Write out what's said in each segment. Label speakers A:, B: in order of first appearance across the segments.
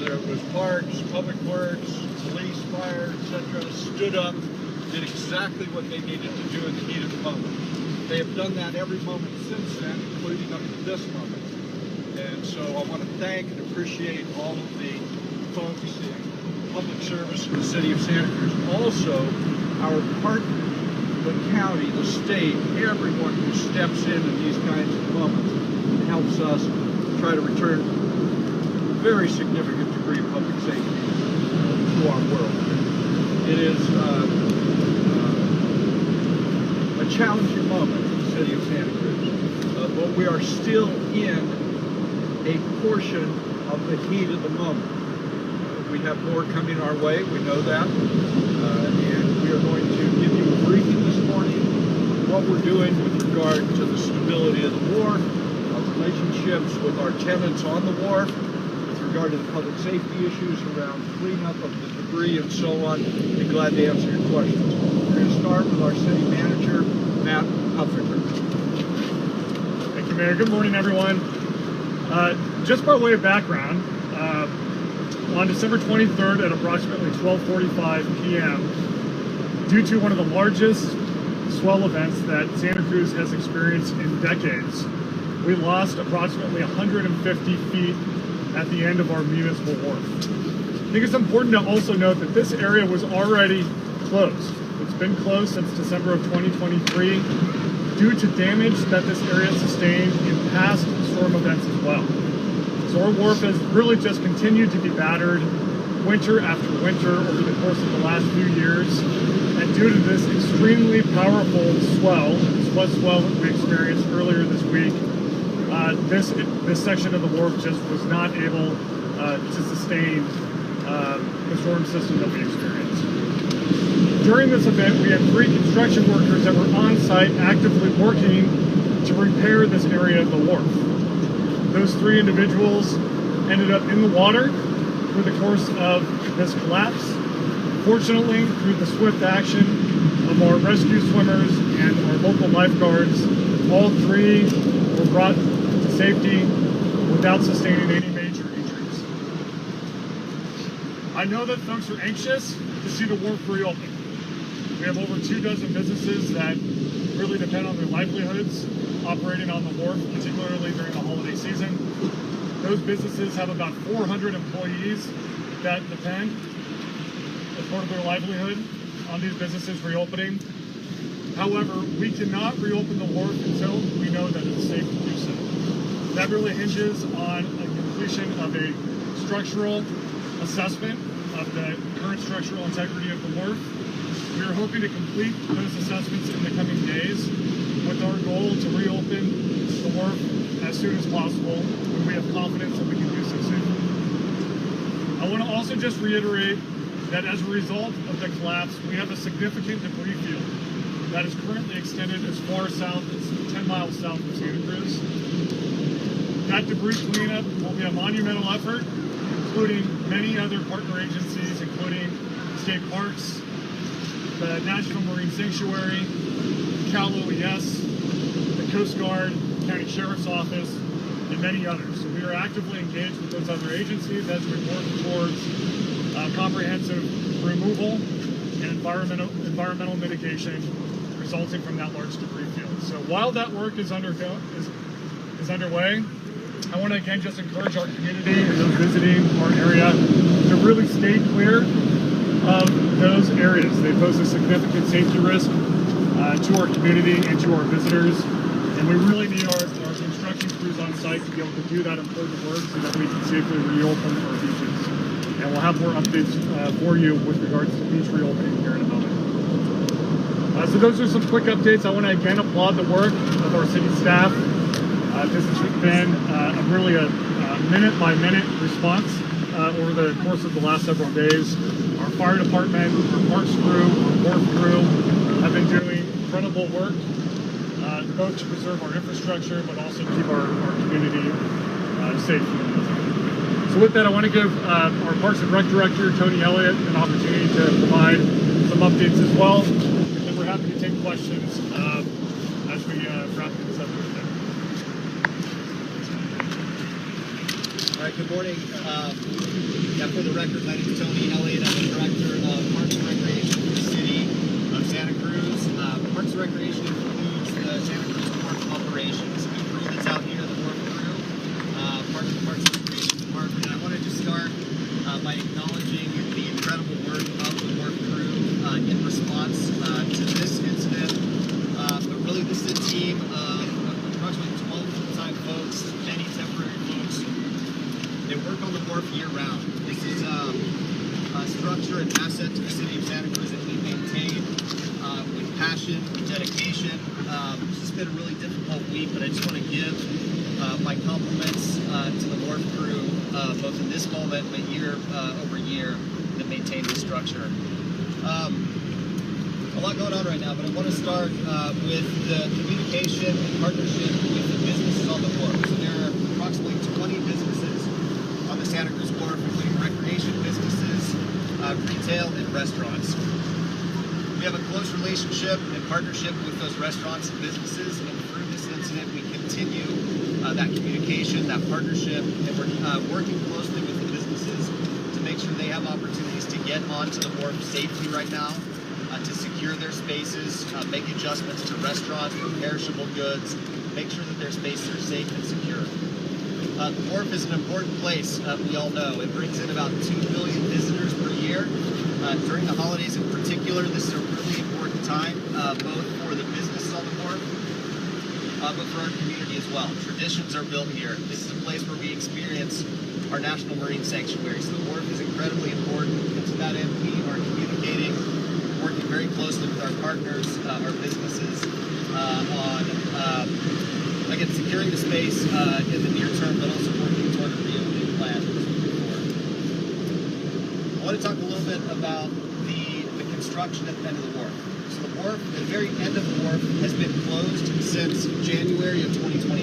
A: whether it was parks, public works, police, fire, etc., stood up, did exactly what they needed to do in the heat of the moment. They have done that every moment since then, including up to this moment. And so I want to thank and appreciate all of the folks in public service in the city of Santa Cruz. Also, our partners, the county, the state, everyone who steps in these kinds of moments and helps us try to return a very significant degree of public safety to our world. It is a challenging moment in the city of Santa Cruz, but we are still in a portion of the heat of the moment. We have more coming our way, we know that, and we are going to give you a briefing this morning on what we're doing with regard to the stability of the wharf, our relationships with our tenants on the wharf, with regard to the public safety issues around cleanup of the debris and so on. Be glad to answer your questions. We're going to start with our city manager, Matt Huffinger.
B: Thank you, Mayor. Good morning, everyone. Just by way of background, on December 23rd at approximately 12:45 p.m., due to one of the largest swell events that Santa Cruz has experienced in decades, we lost approximately 150 feet at the end of our municipal wharf. I think it's important to also note that this area was already closed. It's been closed since December of 2023 due to damage that this area sustained in past storm events as well. So our wharf has really just continued to be battered winter after winter over the course of the last few years. And due to this extremely powerful swell, this swell that we experienced earlier this week, this section of the wharf just was not able to sustain the storm system that we experienced. During this event, we had 3 construction workers that were on site actively working to repair this area of the wharf. Those 3 individuals ended up in the water through the course of this collapse. Fortunately, through the swift action of our rescue swimmers and our local lifeguards, all 3 were brought to safety without sustaining any major injuries. I know that folks are anxious to see the wharf reopen. We have over 24 businesses that really depend on their livelihoods operating on the wharf, particularly during the holiday season. Those businesses have about 400 employees that depend as part of their livelihood on these businesses reopening. However, we cannot reopen the wharf until we know that it's safe to do so. That really hinges on a completion of a structural assessment of the current structural integrity of the wharf. We are hoping to complete those assessments in the coming days with our goal to reopen the wharf as soon as possible when we have confidence that we can do so safely. I want to also just reiterate that as a result of the collapse, we have a significant debris field that is currently extended as far south as 10 miles south of Santa Cruz. That debris cleanup will be a monumental effort, including many other partner agencies, including state parks, the National Marine Sanctuary, Cowell, the Coast Guard, County Sheriff's Office, and many others. So we are actively engaged with those other agencies as we work towards comprehensive removal and environmental mitigation resulting from that large debris field. So while that work is underway, I want to again just encourage our community and those visiting our area to really stay clear of those areas. They pose a significant safety risk to our community and to our visitors, and we really need our construction crews on site to be able to do that important work so that we can safely reopen our beaches. And we'll have more updates for you with regards to beach reopening here in a moment. So those are some quick updates. I want to again applaud the work of our city staff. This has been really a minute-by-minute response over the course of the last several days. Our fire department, our parks crew, our wharf crew have been doing incredible work, both to preserve our infrastructure, but also to keep our community safe. So with that, I want to give our Parks and Rec Director, Tony Elliott, an opportunity to provide some updates as well. And then we're happy to take questions as we wrap things up here today.
C: All right, good morning. Yeah, for the record, my name is Tony Elliott. I'm the Director of Parks and Recreation for the City of Santa Cruz. Parks and Recreation includes the Santa Cruz Wharf operations. The crew that's out here, the Wharf crew, part of the Parks and Recreation Department. And I wanted to start by acknowledging the incredible work of the Wharf crew in response to this incident. But really, this is a team of approximately 12 full-time folks, many temporary folks. They work on the Wharf year-round. This is a structure and asset to the city of Santa Cruz that we maintain with passion, with dedication. It's been a really difficult week, but I just want to give my compliments to the Wharf crew, both in this moment but year over year, that maintain this structure. A lot going on right now, but I want to start with the communication and partnership with the businesses on the Wharf. So there are approximately 20 businesses on the Santa Cruz Wharf, including recreation businesses, retail, and restaurants. We have a close relationship and partnership with those restaurants and businesses, and through this incident, we continue that communication, that partnership, and we're working closely with the businesses to make sure they have opportunities to get onto the Wharf safely right now, to secure their spaces, make adjustments to restaurants for perishable goods, make sure that their spaces are safe and secure. The Wharf is an important place, we all know. It brings in about 2 million visitors per year. During the holidays in particular, this is a really important time, both for the businesses on the Wharf, but for our community as well. Traditions are built here. This is a place where we experience our National Marine Sanctuary, so the Wharf is incredibly important, and to that end, we are communicating, working very closely with our partners, our businesses, on again, securing the space in the near term, but also working toward a reopening plan as we move forward. I want to talk a little bit about the construction at the end of the Wharf. So the Wharf, the very end of the Wharf, has been closed since January of 2024.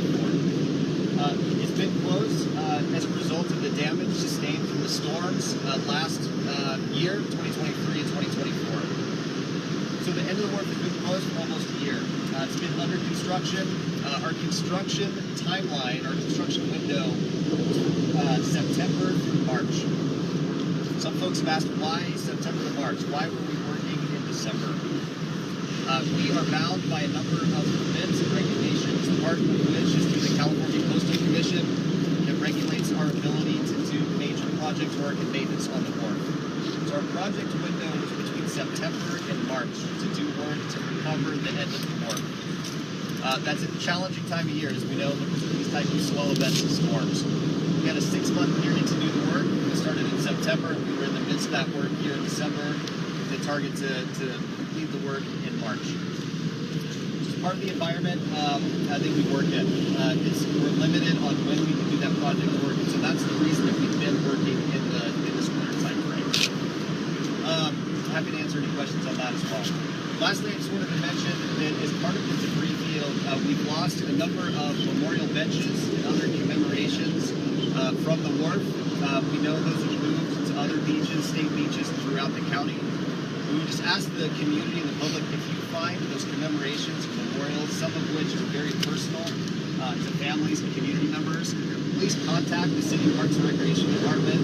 C: It's been closed as a result of the damage sustained from the storms last year, 2023 and 2024. So the end of the Wharf has been closed for almost a year. It's been under construction. Our construction timeline, our construction window, was September through March. Some folks have asked why September to March? Why were we working in December? We are bound by a number of permits and regulations, part of which is through the California Coastal Commission that regulates our ability to do major project work and maintenance on the Wharf. So our project window was between September and March to do work to recover the end of the Wharf. That's a challenging time of year, as we know, because of these types of swell events and storms. We had a 6-month period to do the work. We started in September. We were in the midst of that work here in December, with the target to complete the work in March. It's part of the environment I think we work in. We're limited on when we can do that project work, and so that's the reason that we've been working in this winter time frame. Happy to answer any questions on that as well. Lastly, I just wanted to mention that as part of the debris field, we've lost a number of memorial benches and other commemorations from the Wharf. We know those have moved to other beaches, state beaches throughout the county. We would just ask the community and the public, if you find those commemorations and memorials, some of which are very personal to families and community members, please contact the City Parks and Recreation Department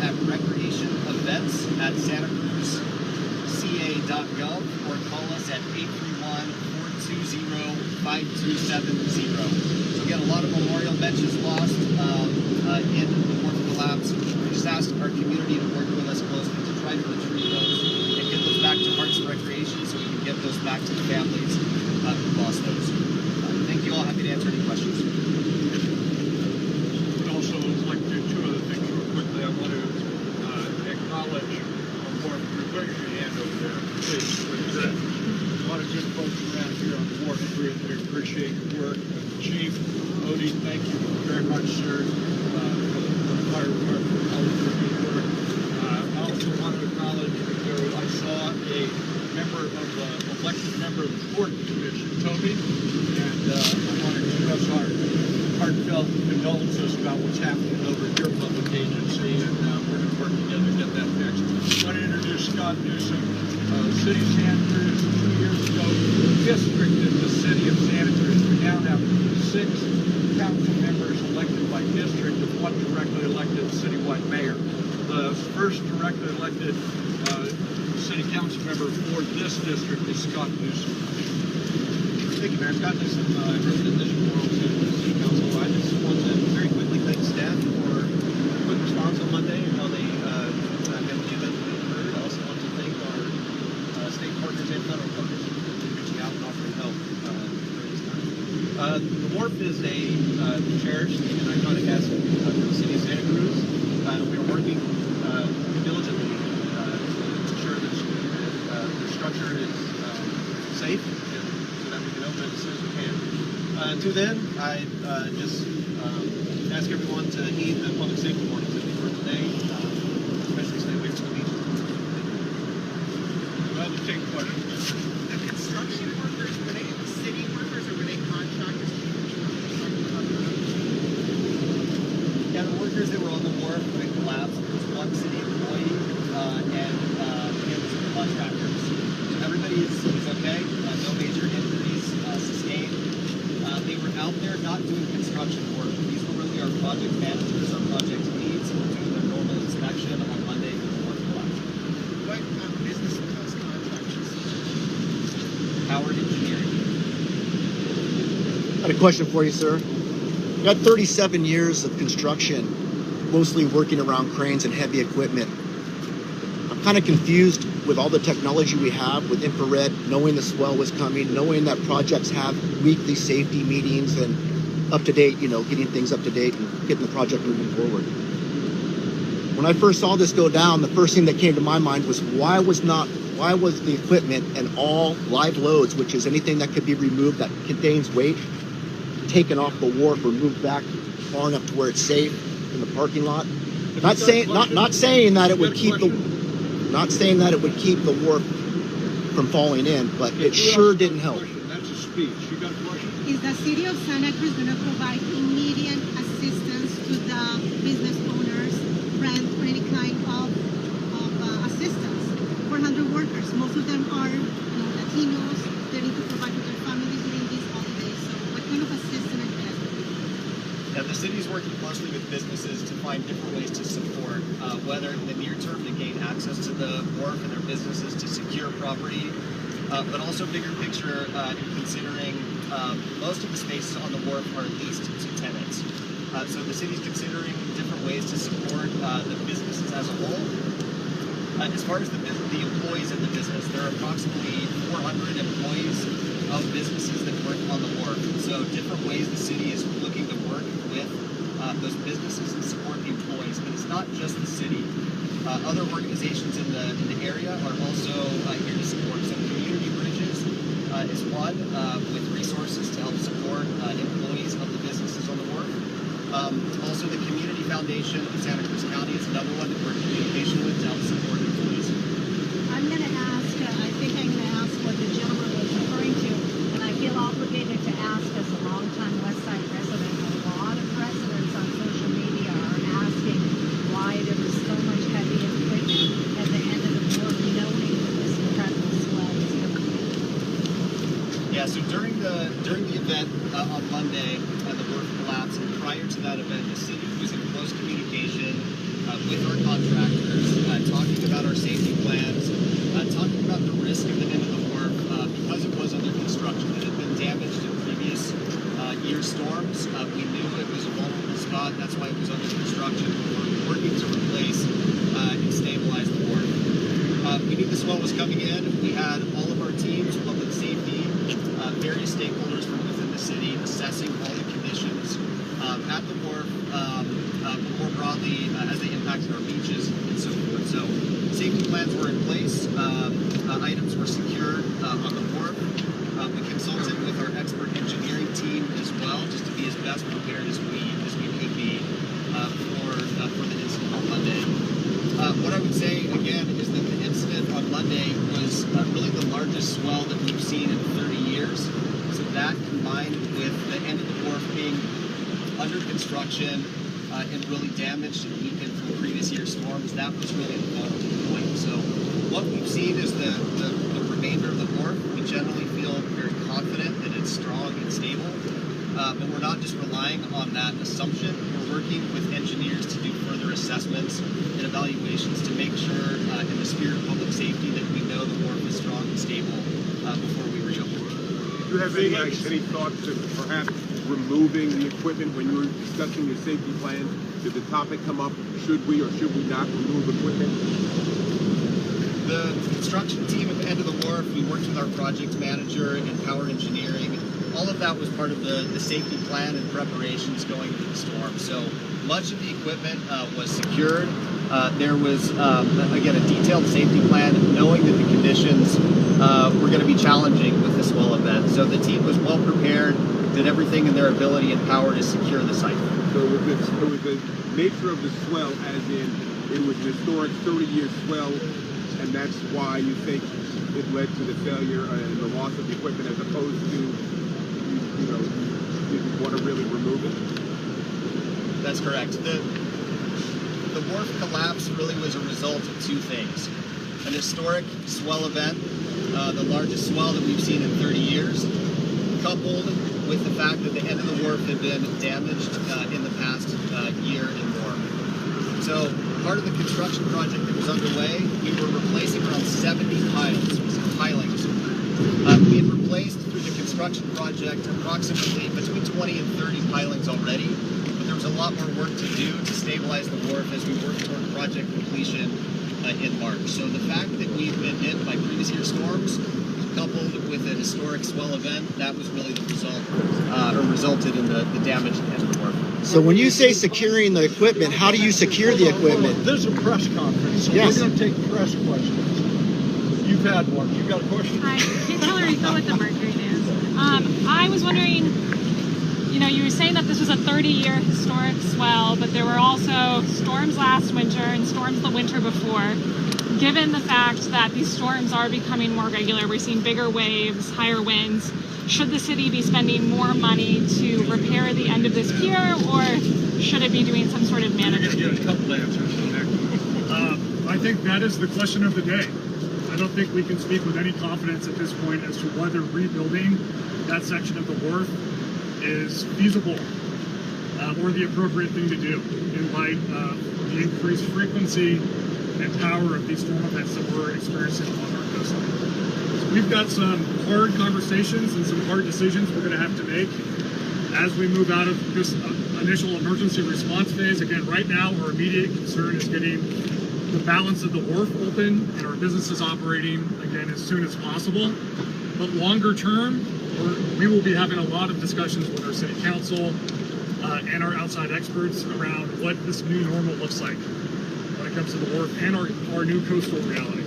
C: at recreation events at santacruzca.gov or call us at 831-420-5270. So again, a lot of memorial benches lost in the Wharf collapse. We just asked our community to work with us closely to try to retrieve those and get those back to Parks and Recreation so we can get those back to the families who lost those. Thank you all. Happy to answer any questions.
A: I'd also like to do 2 other things real quickly. I want to acknowledge our Wharf crew. Where's your hand over there? Please. A lot of good folks around here on the Wharf crew. We appreciate your work. Chief Odie, thank you very much, sir. The fire department, all of your good work. I also want to acknowledge I saw a elected member of the Court Commission, Toby, and I want to express our heartfelt condolences about what's happening over at your public agency, and we're going to work together to get that fixed. I want to introduce Scott Newsom, City of Santa Cruz. 2 years ago, districted the City of Santa Cruz. We now have 6 council members elected by district and 1 directly elected citywide mayor. The the first directly elected city council member for this district is Scott Newsom.
C: Thank you, Mayor. Scott Newsom, resident District 402 City Council. I just want to very quickly thank staff for a quick response on Monday and how they handled the event that occurred. I also want to thank our state partners and federal partners for reaching out and offering help during this time. The Wharf is a cherished and iconic asset for the city of Santa Cruz. We are working diligently to ensure that the structure is safe and so that we can open it as soon as we can. Until then, I just ask everyone to heed the public safety warnings that we heard today, especially stay away from the beaches.
A: Well, to take questions.
D: The construction workers, were they city workers or were they contractors?
C: Yeah, the workers that were on the wharf when it collapsed, there was one city employee and some contractors. So everybody is okay. No major injuries sustained. They were out there not doing construction work. These were really our project managers, our project leads, who were doing their normal inspection on Monday when the wharf collapsed.
D: What business was contractors?
C: Howard Engineering.
E: I had a question for you, sir. You got 37 years of construction, mostly working around cranes and heavy equipment. I'm kind of confused with all the technology we have with infrared, knowing the swell was coming, knowing that projects have weekly safety meetings and up to date, getting things up to date and getting the project moving forward. When I first saw this go down, the first thing that came to my mind was why was the equipment and all live loads, which is anything that could be removed that contains weight, taken off the wharf or moved back far enough to where it's safe in the parking lot? Not saying that it would keep the wharf from falling in, but it sure didn't help.
A: That's a speech. You got a question?
F: Is the city of Santa Cruz going to provide immediate assistance to the business owners, rent, or any kind of assistance? 400 workers. Most of them are Latinos. They need to provide for their families during these holidays. So what kind of assistance are you guys giving?
C: Yeah, the city is working closely with businesses to find different ways to support, whether in the near term to gain access to the wharf and their businesses to secure property, but also bigger picture in considering most of the spaces on the wharf are leased to tenants. So the city's considering different ways to support the businesses as a whole. As far as the employees in the business, there are approximately 400 employees of businesses that work on the wharf. So different ways the city is looking to work with those businesses and support the employees. But it's not just the city. Other organizations in the area are also here to support. So Community Bridges is one with resources to help support employees of the businesses on the wharf. Also, the Community Foundation of Santa Cruz County is another one that we're in communication with to help support employees.
G: I'm going to ask, I think I'm going to ask what the gentleman was referring to, and I feel obligated to ask as a longtime West Side resident. A lot of residents on social media are asking why there was so much heavy equipment at the end of the wharf, knowing that this incredible swell was coming in.
C: Yeah, so during the event on Monday, the wharf collapsed, and prior to that event, the city was in close communication with our contractors, talking about our safety plans, talking about the risk of the end of the wharf because it was under construction. It had been damaged in previous year storms. We knew it was a vulnerable spot. That's why it was under construction. We're working to replace and stabilize the wharf. We knew the swell was coming in. We had all of our teams, public safety, various stakeholders from within the city assessing all the conditions at the wharf, but more broadly as they impacted our beaches and so forth. So safety plans were in place. Items were secured on the wharf. We consulted with our expert engineering team as well, just to be as best prepared as we could be for the incident on Monday. What I would say again is that the incident on Monday was really the largest swell that we've seen in 30 years. So that combined with the end of the wharf being under construction and really damaged and weakened from previous year storms, that was really the vulnerable point. So what we've seen is the remainder of the wharf. We generally feel very confident that it's strong and stable, but we're not just relying on that assumption. We're working with engineers to do further assessments and evaluations wharf is strong and stable before we reopen.
H: Do you have any thoughts of perhaps removing the equipment when you were discussing your safety plan? Did the topic come up, should we or should we not remove equipment?
C: The construction team at the end of the wharf, we worked with our project manager and power engineering. All of that was part of the safety plan and preparations going into the storm. So much of the equipment was secured. There was, again, a detailed safety plan, knowing that the conditions were going to be challenging with the swell event. So the team was well prepared, did everything in their ability and power to secure the site.
H: So it was the nature of the swell, as in it was an historic 30-year swell, and that's why you think it led to the failure and the loss of the equipment, as opposed to, you know, you didn't want to really remove it?
C: That's correct. The wharf collapse really was a result of two things. An historic swell event, the largest swell that we've seen in 30 years, coupled with the fact that the end of the wharf had been damaged in the past year and more. So part of the construction project that was underway, we were replacing around 70 pilings. We had replaced through the construction project approximately between 20 and 30 pilings already, but there was a lot more work to do to stabilize the wharf as we worked toward project completion in March. So the fact that we've been hit by previous year storms, coupled with an historic swell event, that was really the result, or resulted in the damage at the end of the wharf.
E: So when you say securing the equipment, how do you secure the equipment?
A: There's a press conference, so
E: Yes.
A: we're going to take press questions. You've had one. You got a question?
I: Hi, it's Hillary Phil with the Mercury News. I was wondering, you know, you were saying that this was a 30-year historic swell, but there were also storms last winter and storms the winter before. Given the fact that these storms are becoming more regular, we're seeing bigger waves, higher winds, should the city be spending more money to repair the end of this pier, or should it be doing some sort of management?
A: You're going to get a couple answers in there.
B: I think that is the question of the day. I don't think we can speak with any confidence at this point as to whether rebuilding that section of the wharf is feasible or the appropriate thing to do in light of the increased frequency and power of these storm events that we're experiencing on our coastline. So we've got some hard conversations and some hard decisions we're going to have to make as we move out of this initial emergency response phase. Again, right now, our immediate concern is getting the balance of the wharf open and our businesses operating again as soon as possible. But longer term, we will be having a lot of discussions with our city council and our outside experts around what this new normal looks like when it comes to the wharf and our new coastal reality.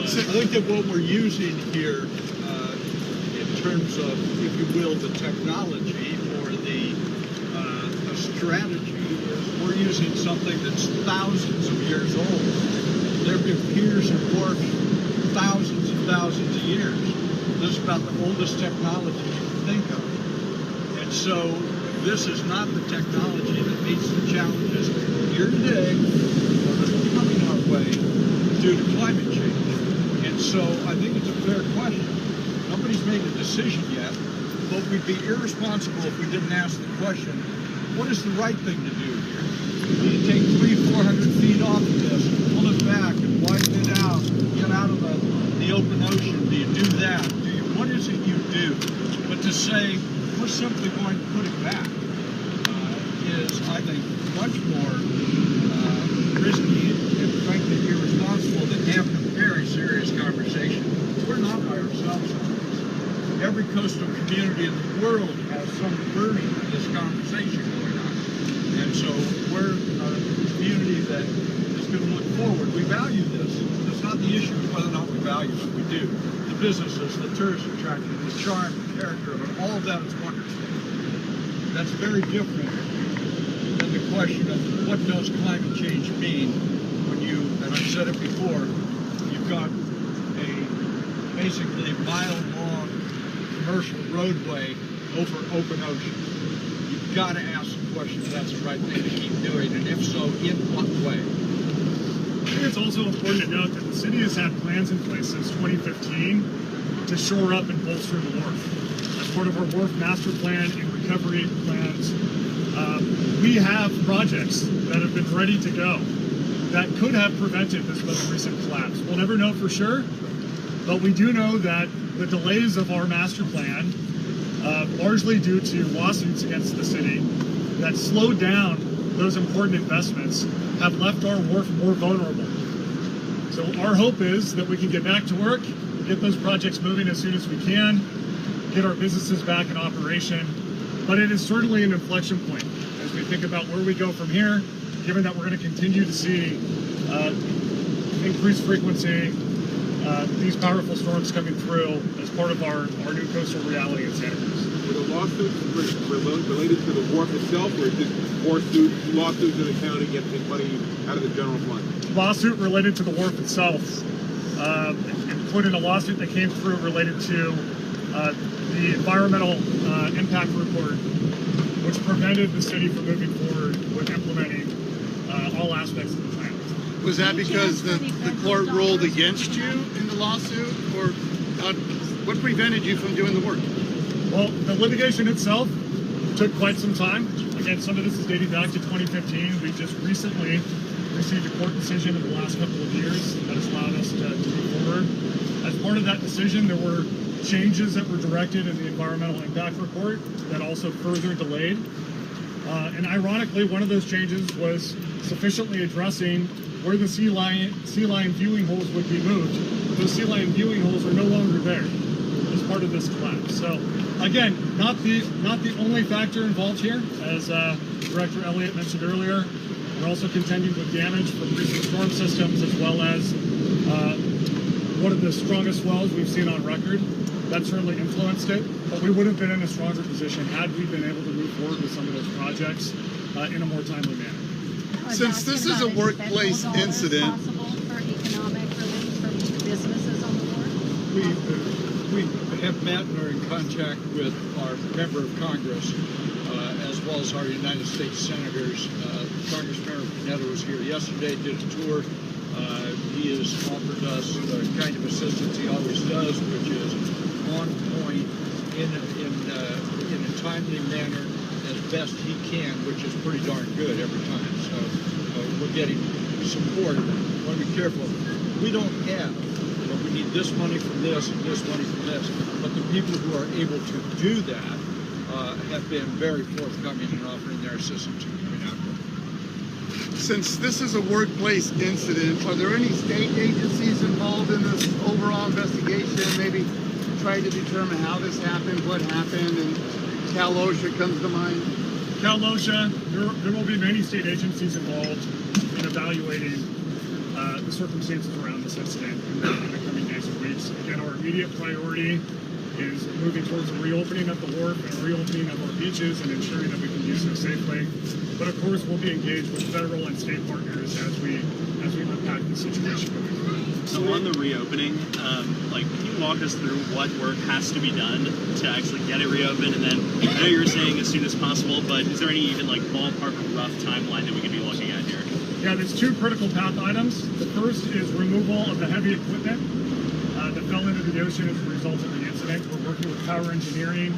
A: I think that what we're using here in terms of, if you will, the technology or the strategy is we're using something that's thousands of years old. There have been piers and wharfs thousands and thousands of years. This is about the oldest technology you can think of. And so this is not the technology that meets the challenges here today or that are coming our way due to climate change. And so I think it's a fair question. Nobody's made a decision yet, but we'd be irresponsible if we didn't ask the question, what is the right thing to do here? Do you take 300-400 feet off of this, pull it back and widen it out, get out of the open ocean? Do you do that? What is it you do? But to say, we're simply going to put it back is, I think, much more risky and frankly irresponsible than having a very serious conversation. We're not by ourselves on this. Every coastal community in the world has some version of this conversation going on. And so we're a community that is going to look forward. We value this. It's not the issue of whether or not we value it. We do. The businesses, the tourist attraction, the charm, the character of it, all of that is wonderful. That's very different than the question of what does climate change mean when you, and I've said it before, you've got a basically mile-long commercial roadway over open ocean. You've got to ask the question if that's the right thing to keep doing, and if so, in what way?
B: I think it's also important to note that the city has had plans in place since 2015 to shore up and bolster the wharf. As part of our wharf master plan and recovery plans, we have projects that have been ready to go that could have prevented this most recent collapse. We'll never know for sure, but we do know that the delays of our master plan, largely due to lawsuits against the city that slowed down those important investments, have left our wharf more vulnerable. So our hope is that we can get back to work, get those projects moving as soon as we can, get our businesses back in operation. But it is certainly an inflection point as we think about where we go from here, given that we're going to continue to see increased frequency, these powerful storms coming through as part of our new coastal reality in Santa Cruz.
H: Were the lawsuits related to the wharf itself, or just lawsuits in the county get money out of the general fund?
B: Lawsuit related to the wharf itself, including a lawsuit that came through related to the environmental impact report, which prevented the city from moving forward with implementing all aspects of the plan.
J: Was that because the court ruled against you in the lawsuit, or what prevented you from doing the work?
B: Well, the litigation itself took quite some time. Again, some of this is dating back to 2015. We just recently received a court decision in the last couple of years that has allowed us to move forward. As part of that decision, there were changes that were directed in the environmental impact report that also further delayed. And ironically, one of those changes was sufficiently addressing where the sea lion viewing holes would be moved. Those sea lion viewing holes are no longer there as part of this collapse. So again, not the only factor involved here, as Director Elliott mentioned earlier. We're also contending with damage from recent storm systems, as well as one of the strongest swells we've seen on record. That certainly influenced it, but we would have been in a stronger position had we been able to move forward with some of those projects in a more timely manner.
J: Since this is a workplace incident,
G: Possible for economic relief for businesses on the board?
A: We have met and are in contact with our member of Congress, as well as our United States senators. Congressman Panetta was here yesterday, did a tour. He has offered us the kind of assistance he always does, which is on point, in a timely manner, as best he can, which is pretty darn good every time. So we're getting support. I want to be careful. We don't have, we need this money from this and this money from this. But the people who are able to do that have been very forthcoming in offering their assistance in coming out with it.
J: since this is a workplace incident, are there any state agencies involved in this overall investigation? Maybe try to determine how this happened, what happened, and Cal OSHA comes to mind?
B: Cal OSHA, there will be many state agencies involved in evaluating the circumstances around this incident in the coming days and weeks. Again, our immediate priority is moving towards a reopening of the wharf and a reopening of our beaches and ensuring that we can do so safely. But of course, we'll be engaged with federal and state partners as we unpack the situation moving forward.
K: So on the reopening, can you walk us through what work has to be done to actually get it reopened? And then I know you were saying as soon as possible, but is there any even ballpark or rough timeline that we could be looking at here?
B: Yeah, there's two critical path items. The first is removal of the heavy equipment that fell into the ocean as a result of the incident. We're working with Power Engineering,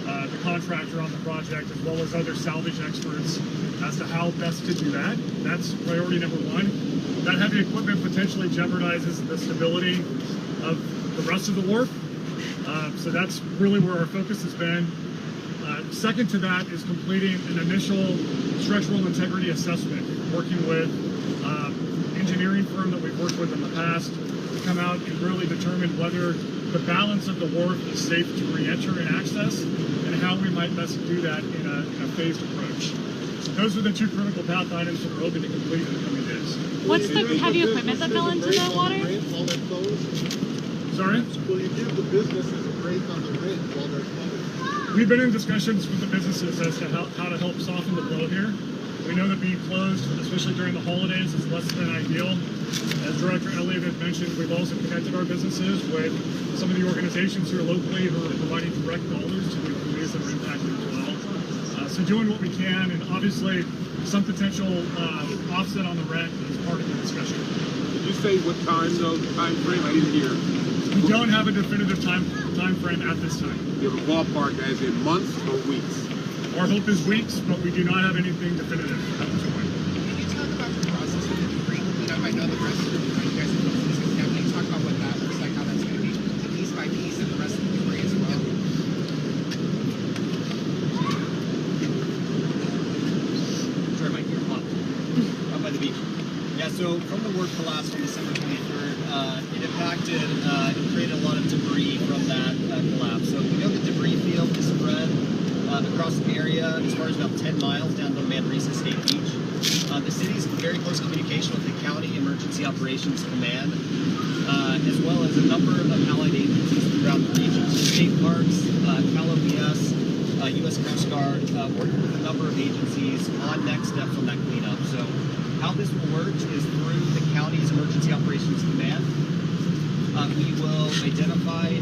B: the contractor on the project, as well as other salvage experts as to how best to do that. That's priority number one. That heavy equipment potentially jeopardizes the stability of the rest of the wharf. So that's really where our focus has been. Second to that is completing an initial structural integrity assessment, working with engineering firm that we've worked with in the past to come out and really determine whether the balance of the wharf is safe to re-enter and access, and how we might best do that in a phased approach. So those are the two critical path items that we're hoping to complete in the coming days.
I: What's the heavy equipment that fell into the water?
B: Sorry?
L: Will you give the businesses a break on the rent while they're closed?
B: We've been in discussions with the businesses as to how to help soften the blow here. We know that being closed, especially during the holidays, is less than ideal. As Director Elliott had mentioned, we've also connected our businesses with some of the organizations here locally who are providing direct dollars to the employees that are impacted as well. So doing what we can, and obviously some potential offset on the rent is part of the discussion.
H: Did you say what time frame? I didn't hear.
B: We don't have a definitive time frame at this time.
H: You have a ballpark as in months or weeks?
B: Our hope is weeks, but we do not have anything definitive at this point.
D: Can you talk about the process of agreeing with the I know the restroom, you guys are building this now. Can you talk about what that looks like, how that's going to be piece by piece, and the rest of the debris as well?
C: Sorry, Mike, you're up by the beach. Yeah, so from the Wharf collapse on December 23rd, it impacted and created a lot of debris from that collapse. So we know the debris field is spread across the area as far as about 10 miles down to Manresa State Beach. The city's in very close communication with the County Emergency Operations Command, as well as a number of allied agencies throughout the region. State Parks, Cowell, U.S. Coast Guard, working with a number of agencies on next steps on that cleanup. So how this will work is through the county's Emergency Operations Command. We will identify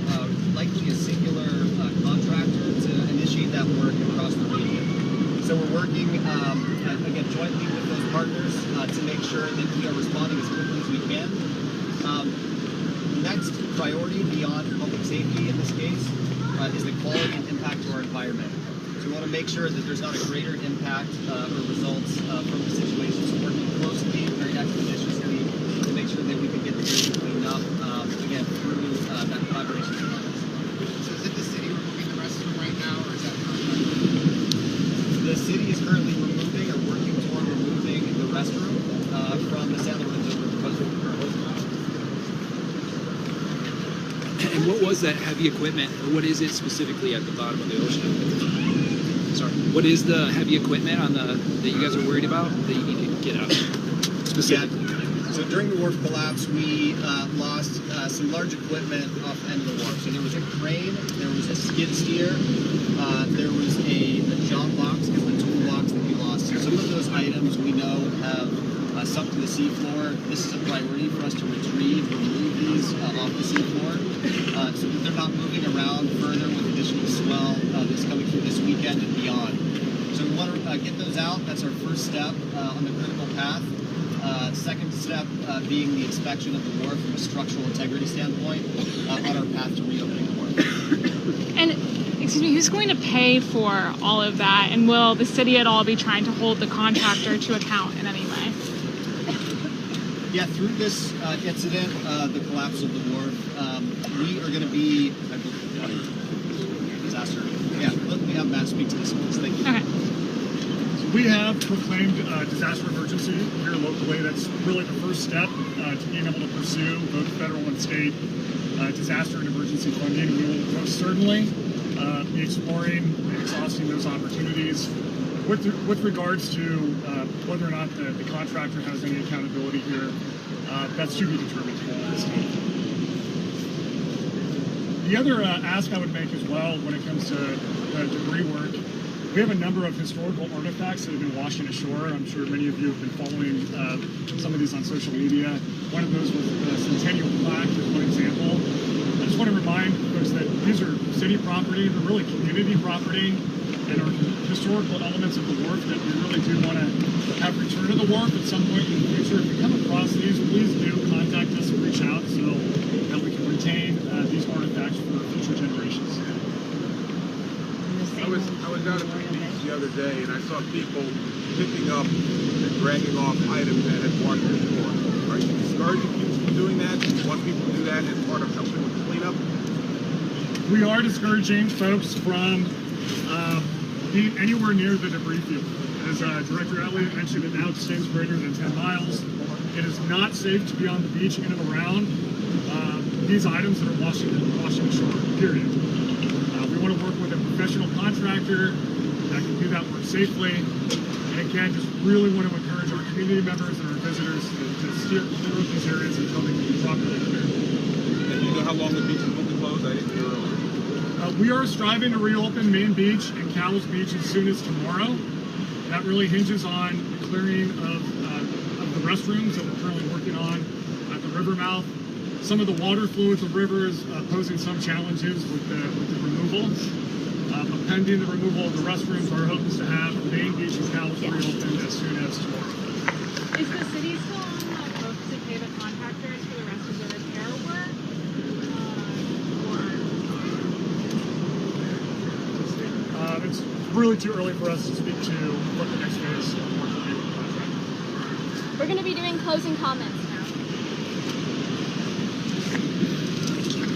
C: likely a singular contractor to initiate that work across the region. So we're working, again, jointly with those partners to make sure that we are responding as quickly as we can. Next priority beyond public safety in this case is the quality and impact to our environment. So we want to make sure that there's not a greater impact or results from the situation. So working closely, very expeditiously, to make sure that we can get the area cleaned up, again, through that collaboration.
D: So is it the city removing the restroom right now, or is that contracted?
C: The city is currently removing or working toward removing the restroom from the San Lorenzo River.
M: And what was that heavy equipment, or what is it specifically at the bottom of the ocean? Sorry. What is the heavy equipment on the that you guys are worried about that you need to get out specifically?
C: Yeah. So during the wharf collapse, we lost some large equipment off the end of the wharf. So there was a crane, there was a skid steer, there was a jump box, because the toolbox that we lost. So some of those items we know have sunk to the seafloor. This is a priority for us to remove these off the seafloor so that they're not moving around further with additional swell that's coming through this weekend and beyond. So we want to get those out. That's our first step on the critical path. Second step being the inspection of the wharf from a structural integrity standpoint on our path to reopening the wharf.
I: And excuse me, who's going to pay for all of that? And will the city at all be trying to hold the contractor to account in any way?
C: Yeah, through this incident, the collapse of the wharf, we are going to be, I believe, disaster. Yeah, let me have Matt speak to this, please. Thank you.
I: Okay.
B: So we have proclaimed disaster emergency here locally. That's really the first step to being able to pursue both federal and state disaster and emergency funding. We will most certainly be exploring and exhausting those opportunities. With regards to whether or not the contractor has any accountability here, that's to be determined at this time. The other ask I would make as well when it comes to debris work, we have a number of historical artifacts that have been washed ashore. I'm sure many of you have been following some of these on social media. One of those was the Centennial plaque, as one example. I just want to remind folks that these are city property, they're really community property, and are historical elements of the wharf that we really do want to have return to the wharf at some point in the future. If you come across these, please do contact us and reach out so that we can retain these artifacts for future generations.
H: I was down at the beach the other day and I saw people picking up and dragging off items that had washed ashore. Are you discouraging people from doing that? Do you want people to do that as part of helping with the cleanup?
B: We are discouraging folks from being anywhere near the debris field. As Director Elliott mentioned, it now extends greater than 10 miles. It is not safe to be on the beach in and around these items that are washing ashore, period. We want to work with a professional contractor that can do that work safely. And again, just really want to encourage our community members and our visitors to steer clear of these areas until they can be properly cleared.
H: And you know how long the beach is going to be closed? I didn't hear earlier.
B: We are striving to reopen Main Beach and Cowell's Beach as soon as tomorrow. That really hinges on the clearing of the restrooms that we're currently working on at the river mouth. Some of the water flow at the river is posing some challenges with the removal. But pending the removal of the restrooms, our hope is to have Main Beach and Cowell's reopened as soon as tomorrow.
I: Is the city still on the hook to pay the contractors for the rest of the repair work?
B: It's really too early for us to speak to what the next phase of work will be with the contractor.
N: We're going to be doing closing comments now.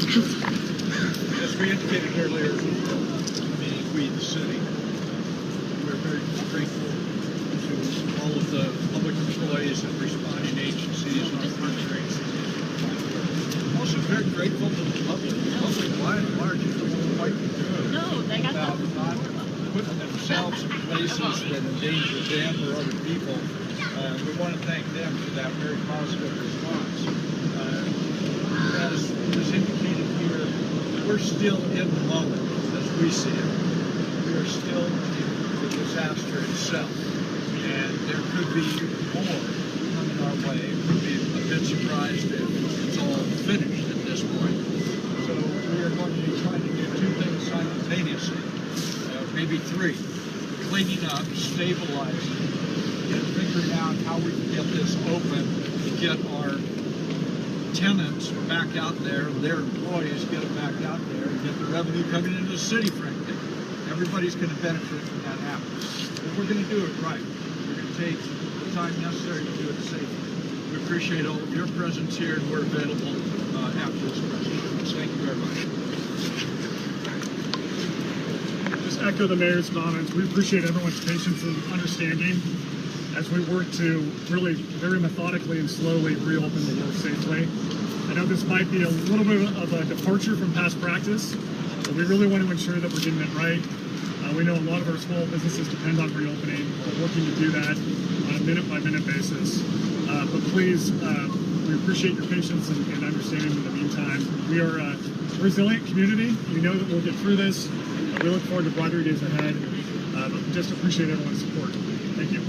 A: As we indicated earlier, we, the city, we're very grateful to all of the public employees and responding agencies on partnering. Also very grateful to the public. The public, by and large, is doing quite good.
G: No, they got
A: about not putting themselves in places that endanger them or other people. We want to thank them for that very positive response. As was indicated here, we're still in the moment as we see it. We are still in the disaster itself. And there could be more coming our way. We'd be a bit surprised if it's all finished at this point. So we are going to be trying to do two things simultaneously, maybe three. Cleaning up, stabilizing, and figuring out how we can get this open to get our tenants back out there, their employees get them back out there, and get the revenue coming into the city, frankly. Everybody's going to benefit from that happening. But we're going to do it right. We're going to take the time necessary to do it safely. We appreciate all of your presence here, and we're available after this press conference. Thank you very much.
B: Just echo the mayor's comments. We appreciate everyone's patience and understanding as we work to really very methodically and slowly reopen the Wharf safely. I know this might be a little bit of a departure from past practice, but we really want to ensure that we're getting it right. We know a lot of our small businesses depend on reopening. We're working to do that on a minute-by-minute basis. But please, we appreciate your patience and understanding in the meantime. We are a resilient community. We know that we'll get through this. We look forward to brighter days ahead. But just appreciate everyone's support. Thank you.